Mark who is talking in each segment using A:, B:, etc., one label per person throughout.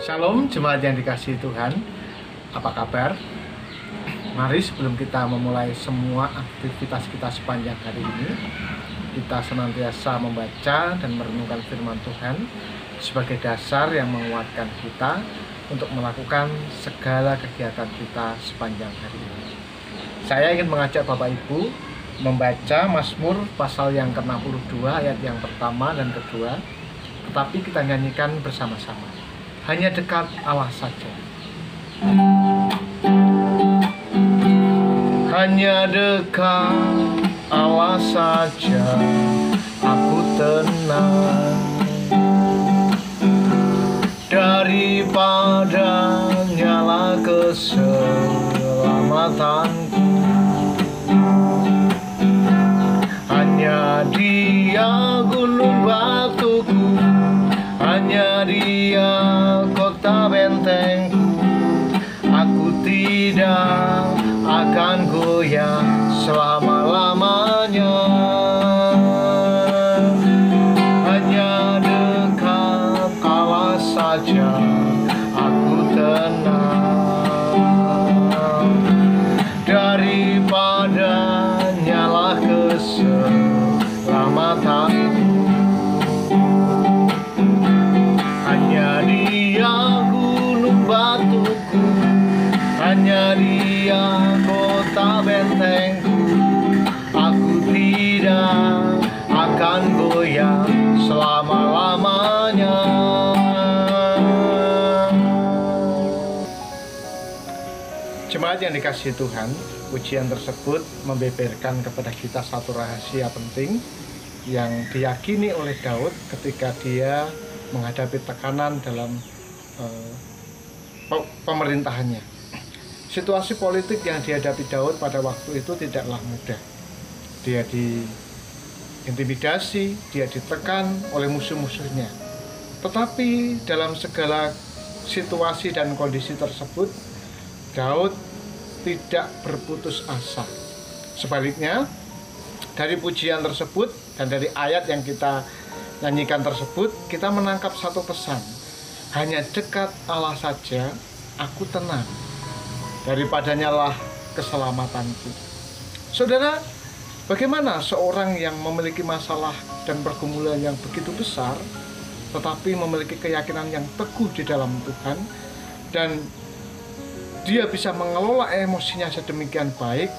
A: Shalom jemaat yang dikasihi Tuhan. Apa kabar? Mari sebelum kita memulai semua aktivitas kita sepanjang hari ini, kita senantiasa membaca dan merenungkan firman Tuhan sebagai dasar yang menguatkan kita untuk melakukan segala kegiatan kita sepanjang hari ini. Saya ingin mengajak Bapak Ibu membaca Mazmur pasal yang ke-62 ayat yang pertama dan kedua, tetapi kita nyanyikan bersama-sama. Hanya dekat Allah saja. Hanya dekat Allah saja aku tenang, daripada nyala keselamatanku. Hanya Dia gunung batuku, hanya Dia kota bentengku. Aku tidak akan goyah selama-lamanya. Hanya dekat Allah saja aku tenang, daripada nyala keselamatanku. Hanya Dia gunung batuku, hanya Dia kota bentengku. Aku tidak akan goyah selama-lamanya. Jemaat yang dikasihi Tuhan, pujian tersebut membeberkan kepada kita satu rahasia penting yang diyakini oleh Daud ketika dia menghadapi tekanan dalam pemerintahannya. Situasi politik yang dihadapi Daud pada waktu itu tidaklah mudah. Dia diintimidasi, dia ditekan oleh musuh-musuhnya. Tetapi dalam segala situasi dan kondisi tersebut, Daud tidak berputus asa. Sebaliknya, dari pujian tersebut dan dari ayat yang kita nyanyikan tersebut, kita menangkap satu pesan. Hanya dekat Allah saja aku tenang, daripadanya lah keselamatanku. Saudara, bagaimana seorang yang memiliki masalah dan pergumulan yang begitu besar, tetapi memiliki keyakinan yang teguh di dalam Tuhan, dan dia bisa mengelola emosinya sedemikian baik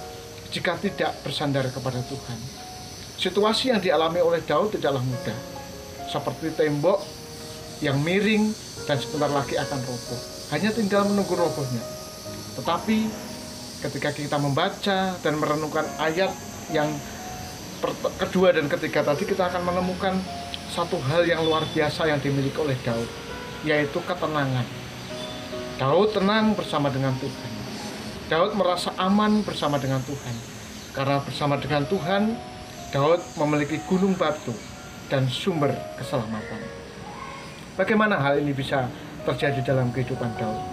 A: jika tidak bersandar kepada Tuhan. Situasi yang dialami oleh Daud tidaklah mudah, seperti tembok yang miring dan sebentar lagi akan roboh. Hanya tinggal menunggu robohnya. Tetapi ketika kita membaca dan merenungkan ayat yang kedua dan ketiga tadi, kita akan menemukan satu hal yang luar biasa yang dimiliki oleh Daud, yaitu ketenangan. Daud tenang bersama dengan Tuhan. Daud merasa aman bersama dengan Tuhan. Karena bersama dengan Tuhan, Daud memiliki gunung batu dan sumber keselamatan. Bagaimana hal ini bisa terjadi dalam kehidupan Daud?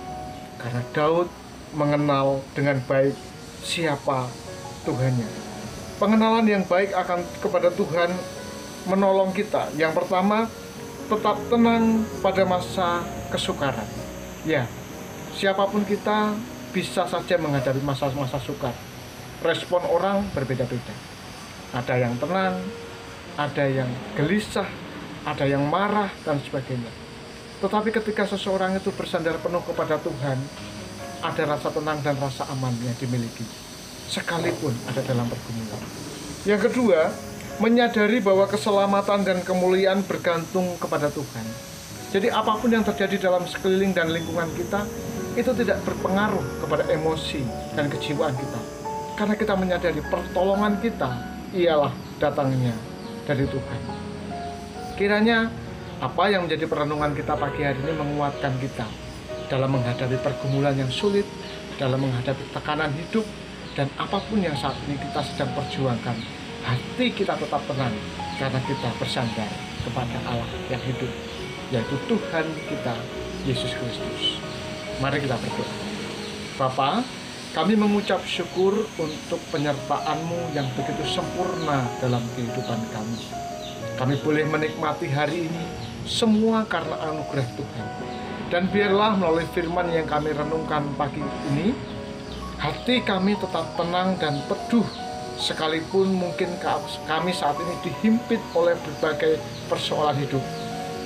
A: Karena Daud mengenal dengan baik siapa Tuhannya. Pengenalan yang baik akan kepada Tuhan menolong kita. Yang pertama, tetap tenang pada masa kesukaran. Ya, siapapun kita bisa saja menghadapi masa-masa sukar. Respon orang berbeda-beda. Ada yang tenang, ada yang gelisah, ada yang marah, dan sebagainya. Tetapi ketika seseorang itu bersandar penuh kepada Tuhan, ada rasa tenang dan rasa aman yang dimiliki, sekalipun ada dalam pergumulan. Yang kedua, menyadari bahwa keselamatan dan kemuliaan bergantung kepada Tuhan. Jadi apapun yang terjadi dalam sekeliling dan lingkungan kita, itu tidak berpengaruh kepada emosi dan kejiwaan kita. Karena kita menyadari pertolongan kita ialah datangnya dari Tuhan. Kiranya apa yang menjadi perenungan kita pagi hari ini menguatkan kita dalam menghadapi pergumulan yang sulit, dalam menghadapi tekanan hidup, dan apapun yang saat ini kita sedang perjuangkan. Hati kita tetap tenang karena kita bersandar kepada Allah yang hidup, yaitu Tuhan kita, Yesus Kristus. Mari kita berdoa. Bapa, kami mengucap syukur untuk penyertaan-Mu yang begitu sempurna dalam kehidupan kami. Kami boleh menikmati hari ini semua karena anugerah Tuhan. Dan biarlah melalui firman yang kami renungkan pagi ini, hati kami tetap tenang dan teduh, sekalipun mungkin kami saat ini dihimpit oleh berbagai persoalan hidup.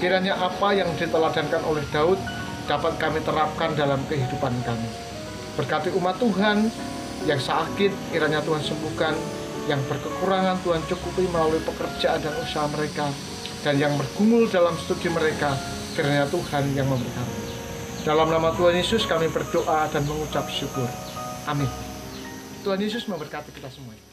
A: Kiranya apa yang diteladankan oleh Daud dapat kami terapkan dalam kehidupan kami. Berkati umat Tuhan yang sakit, kiranya Tuhan sembuhkan. Yang berkekurangan Tuhan cukupi melalui pekerjaan dan usaha mereka. Dan yang bergumul dalam studi mereka, kiranya Tuhan yang memberkati. Dalam nama Tuhan Yesus kami berdoa dan mengucap syukur. Amin. Tuhan Yesus memberkati kita semua.